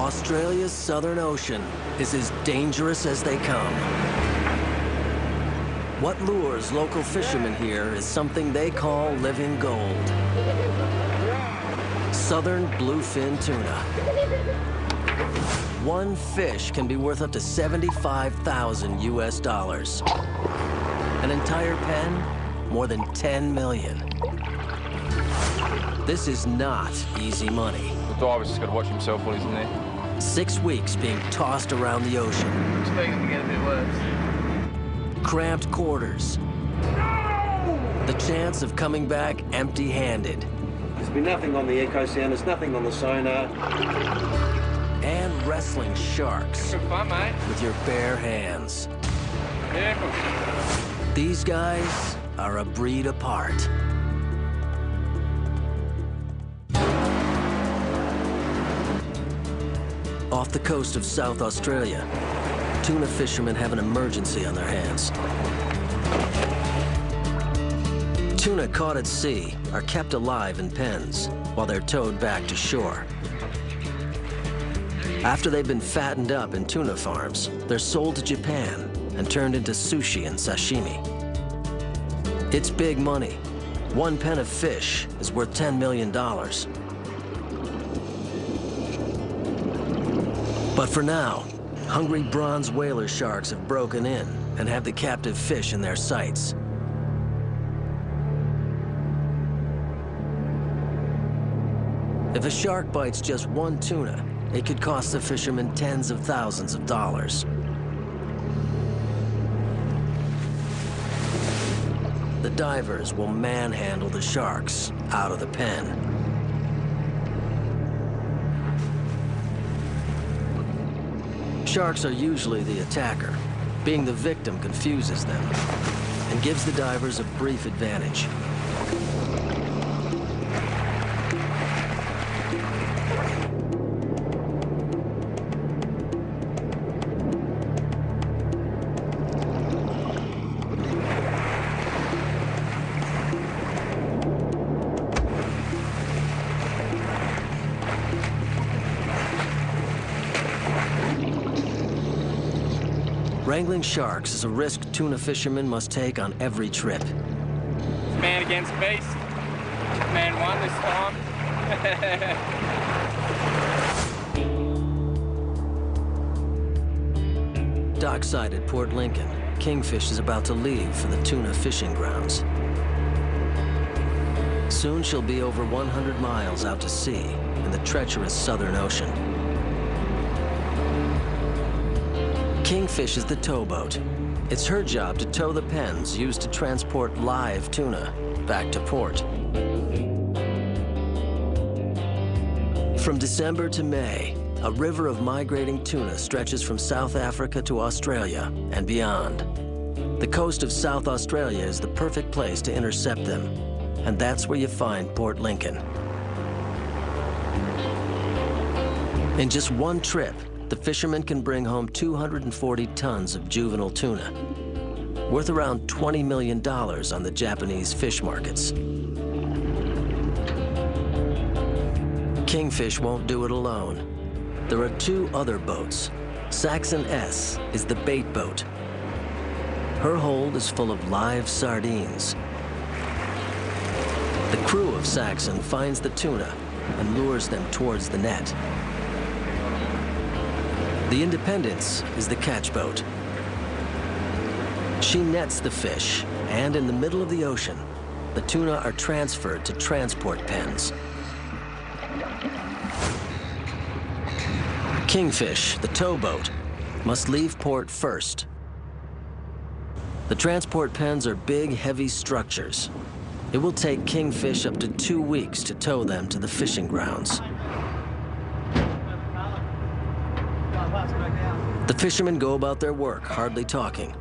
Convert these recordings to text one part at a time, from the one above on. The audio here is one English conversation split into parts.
Australia's Southern Ocean is as dangerous as they come. What lures local fishermen here is something they call living gold. Southern bluefin tuna. One fish can be worth up to 75,000 US dollars. An entire pen, more than 10 million. This is not easy money. The diver's just got to watch himself while he's in there. 6 weeks being tossed around the ocean. I'm expecting it to get a bit worse. Cramped quarters. No! The chance of coming back empty-handed. There's been nothing on the echo sound, there's nothing on the sonar. And wrestling sharks. Good fun, mate. With your bare hands. Careful. These guys are a breed apart. Off the coast of South Australia, tuna fishermen have an emergency on their hands. Tuna caught at sea are kept alive in pens while they're towed back to shore. After they've been fattened up in tuna farms, they're sold to Japan and turned into sushi and sashimi. It's big money. One pen of fish is worth $10 million. But for now, hungry bronze whaler sharks have broken in and have the captive fish in their sights. If a shark bites just one tuna, it could cost the fishermen tens of thousands of dollars. The divers will manhandle the sharks out of the pen. Sharks are usually the attacker. Being the victim confuses them and gives the divers a brief advantage. Wrangling sharks is a risk tuna fishermen must take on every trip. Man against beast. Man won this time. Dockside at Port Lincoln, Kingfish is about to leave for the tuna fishing grounds. Soon she'll be over 100 miles out to sea in the treacherous Southern Ocean. Kingfish is the towboat. It's her job to tow the pens used to transport live tuna back to port. From December to May, a river of migrating tuna stretches from South Africa to Australia and beyond. The coast of South Australia is the perfect place to intercept them, and that's where you find Port Lincoln. In just one trip, the fishermen can bring home 240 tons of juvenile tuna, worth around $20 million on the Japanese fish markets. Kingfish won't do it alone. There are 2 other boats. Saxon S is the bait boat. Her hold is full of live sardines. The crew of Saxon finds the tuna and lures them towards the net. The Independence is the catch boat. She nets the fish, and in the middle of the ocean, the tuna are transferred to transport pens. Kingfish, the towboat, must leave port first. The transport pens are big, heavy structures. It will take Kingfish up to 2 weeks to tow them to the fishing grounds. The fishermen go about their work, hardly talking.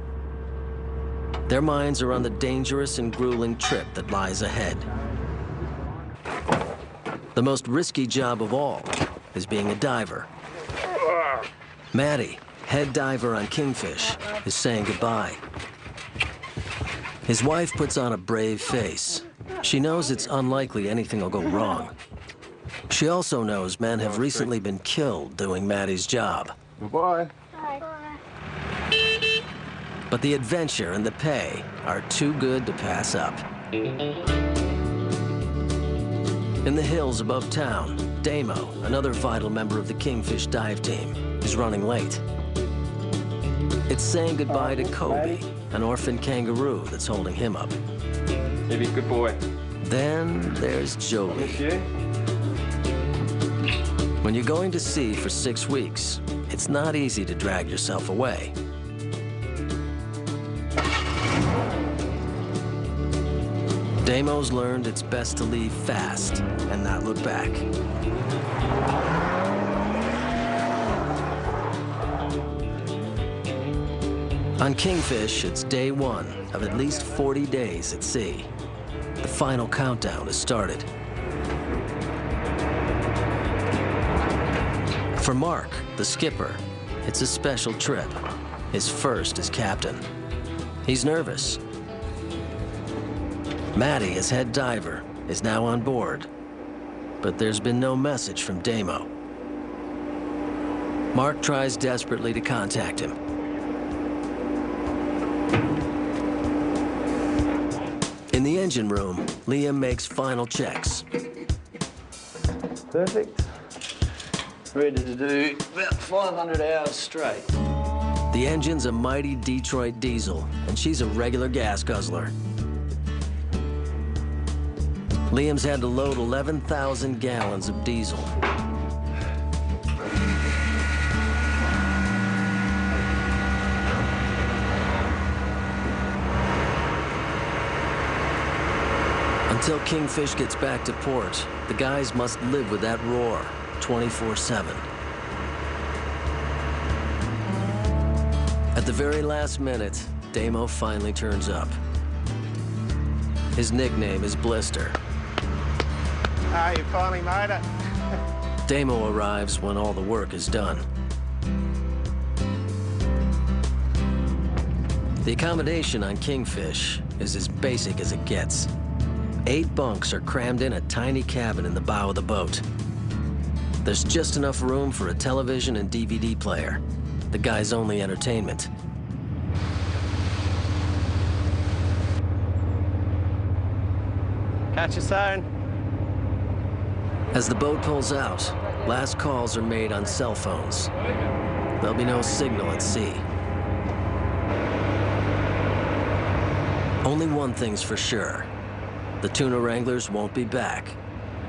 Their minds are on the dangerous and grueling trip that lies ahead. The most risky job of all is being a diver. Matty, head diver on Kingfish, is saying goodbye. His wife puts on a brave face. She knows it's unlikely anything will go wrong. She also knows men have recently been killed doing Maddie's job. Goodbye. But the adventure and the pay are too good to pass up. In the hills above town, Damo, another vital member of the Kingfish dive team, is running late. It's saying goodbye to Kobe, an orphan kangaroo that's holding him up. You be a good boy. Then there's Jolie. When you're going to sea for 6 weeks, it's not easy to drag yourself away. Damo's learned it's best to leave fast and not look back. On Kingfish, it's day 1 of at least 40 days at sea. The final countdown has started. For Mark, the skipper, it's a special trip. His first as captain. He's nervous. Maddie, as head diver, is now on board. But there's been no message from Damo. Mark tries desperately to contact him. In the engine room, Liam makes final checks. Perfect. Ready to do about 500 hours straight. The engine's a mighty Detroit diesel, and she's a regular gas guzzler. Liam's had to load 11,000 gallons of diesel. Until Kingfish gets back to port, the guys must live with that roar 24/7. At the very last minute, Damo finally turns up. His nickname is Blister. Ah, you finally made it. Damo arrives when all the work is done. The accommodation on Kingfish is as basic as it gets. 8 bunks are crammed in a tiny cabin in the bow of the boat. There's just enough room for a television and DVD player, the guy's only entertainment. Catch you soon. As the boat pulls out, last calls are made on cell phones. There'll be no signal at sea. Only one thing's for sure. The TunaWranglers won't be back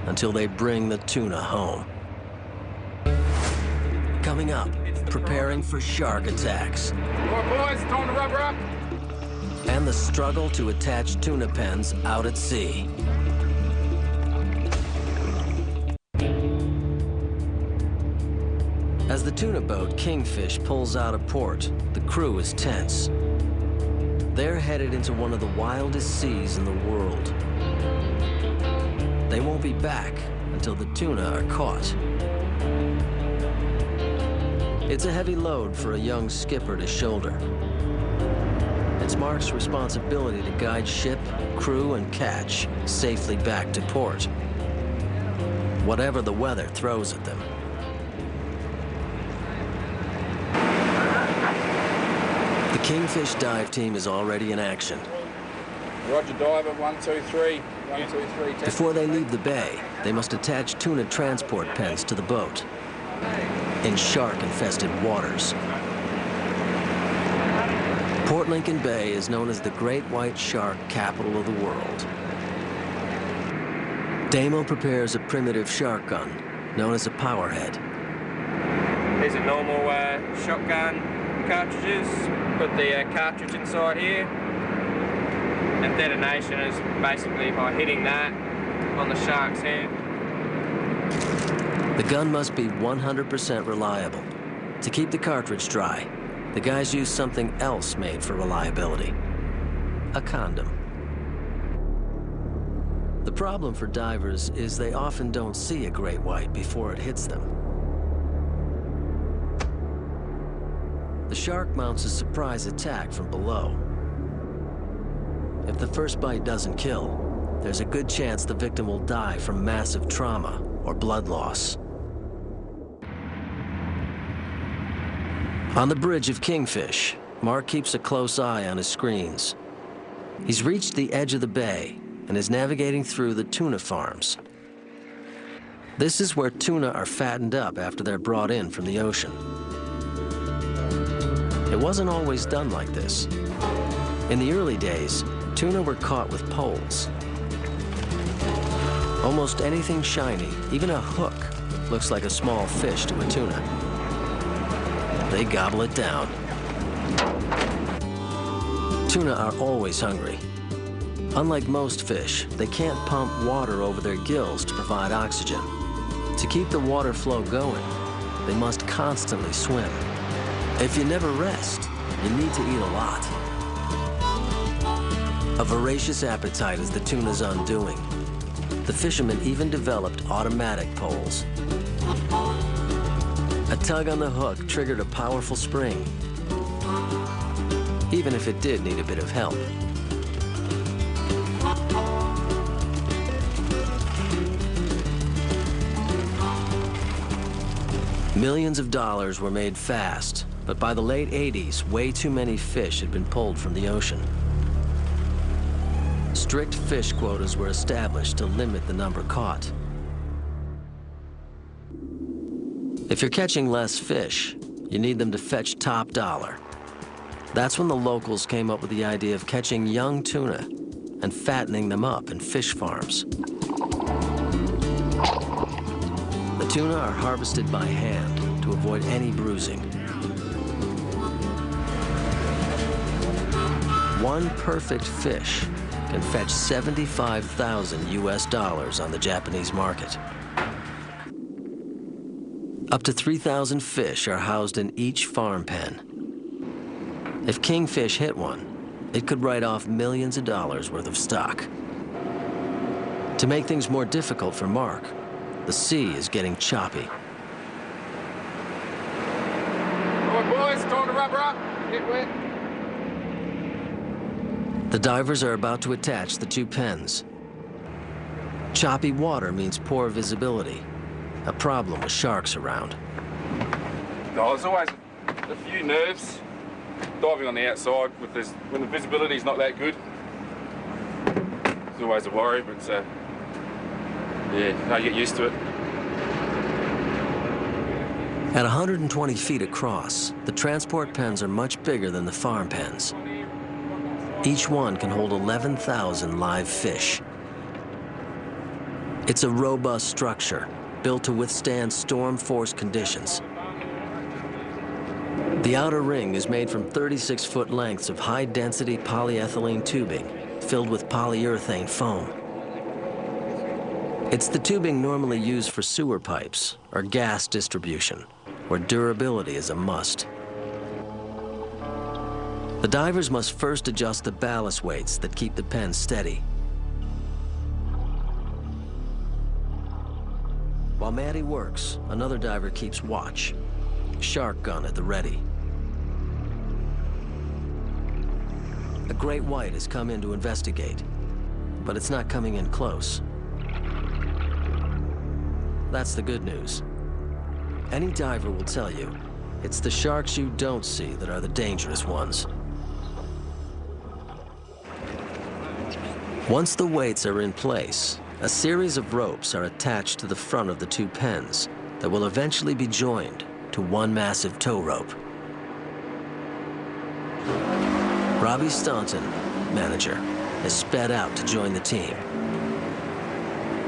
until they bring the tuna home. Coming up, preparing for shark attacks. All right, boys, time to rubber up. And the struggle to attach tuna pens out at sea. As the tuna boat Kingfish pulls out of port, the crew is tense. They're headed into one of the wildest seas in the world. They won't be back until the tuna are caught. It's a heavy load for a young skipper to shoulder. It's Mark's responsibility to guide ship, crew, and catch safely back to port, whatever the weather throws at them. The Kingfish dive team is already in action. Roger, diver, 1, 2, 3. 1, 2, 3. Before they leave the bay, they must attach tuna transport pens to the boat in shark-infested waters. Port Lincoln Bay is known as the Great White Shark Capital of the world. Damo prepares a primitive shark gun, known as a powerhead. These are normal shotgun cartridges. Put the cartridge inside here. And detonation is basically by hitting that on the shark's head. The gun must be 100% reliable. To keep the cartridge dry, the guys use something else made for reliability: a condom. The problem for divers is they often don't see a great white before it hits them. The shark mounts a surprise attack from below. If the first bite doesn't kill, there's a good chance the victim will die from massive trauma or blood loss. On the bridge of Kingfish, Mark keeps a close eye on his screens. He's reached the edge of the bay and is navigating through the tuna farms. This is where tuna are fattened up after they're brought in from the ocean. It wasn't always done like this. In the early days, tuna were caught with poles. Almost anything shiny, even a hook, looks like a small fish to a tuna. They gobble it down. Tuna are always hungry. Unlike most fish, they can't pump water over their gills to provide oxygen. To keep the water flow going, they must constantly swim. If you never rest, you need to eat a lot. A voracious appetite is the tuna's undoing. The fishermen even developed automatic poles. A tug on the hook triggered a powerful spring, even if it did need a bit of help. Millions of dollars were made fast, but by the late 80s, way too many fish had been pulled from the ocean. Strict fish quotas were established to limit the number caught. If you're catching less fish, you need them to fetch top dollar. That's when the locals came up with the idea of catching young tuna and fattening them up in fish farms. The tuna are harvested by hand to avoid any bruising. One perfect fish can fetch $75,000 US on the Japanese market. Up to 3,000 fish are housed in each farm pen. If kingfish hit one, it could write off millions of dollars worth of stock. To make things more difficult for Mark, the sea is getting choppy. All right, boys, time to rubber up. Get wet. The divers are about to attach the two pens. Choppy water means poor visibility, a problem with sharks around. No, there's always a few nerves diving on the outside when the visibility's not that good. It's always a worry, but yeah, you get used to it. At 120 feet across, the transport pens are much bigger than the farm pens. Each one can hold 11,000 live fish. It's a robust structure, built to withstand storm force conditions. The outer ring is made from 36-foot lengths of high-density polyethylene tubing filled with polyurethane foam. It's the tubing normally used for sewer pipes or gas distribution, where durability is a must. The divers must first adjust the ballast weights that keep the pen steady. While Maddie works, another diver keeps watch, shark gun at the ready. A great white has come in to investigate, but it's not coming in close. That's the good news. Any diver will tell you, it's the sharks you don't see that are the dangerous ones. Once the weights are in place, a series of ropes are attached to the front of the two pens that will eventually be joined to one massive tow rope. Robbie Staunton, manager, has sped out to join the team.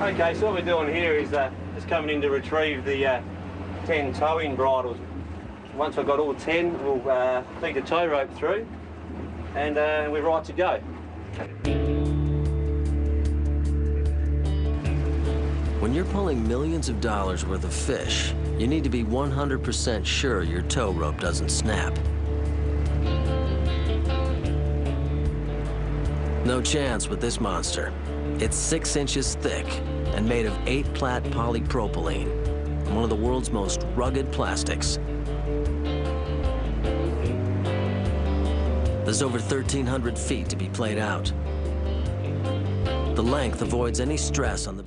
Okay, so what we're doing here is just coming in to retrieve the 10 towing bridles. Once I've got all 10, we'll feed the tow rope through and we're right to go. When you're pulling millions of dollars worth of fish, you need to be 100% sure your tow rope doesn't snap. No chance with this monster. It's 6 inches thick and made of 8-plat polypropylene, one of the world's most rugged plastics. There's over 1,300 feet to be played out. The length avoids any stress on the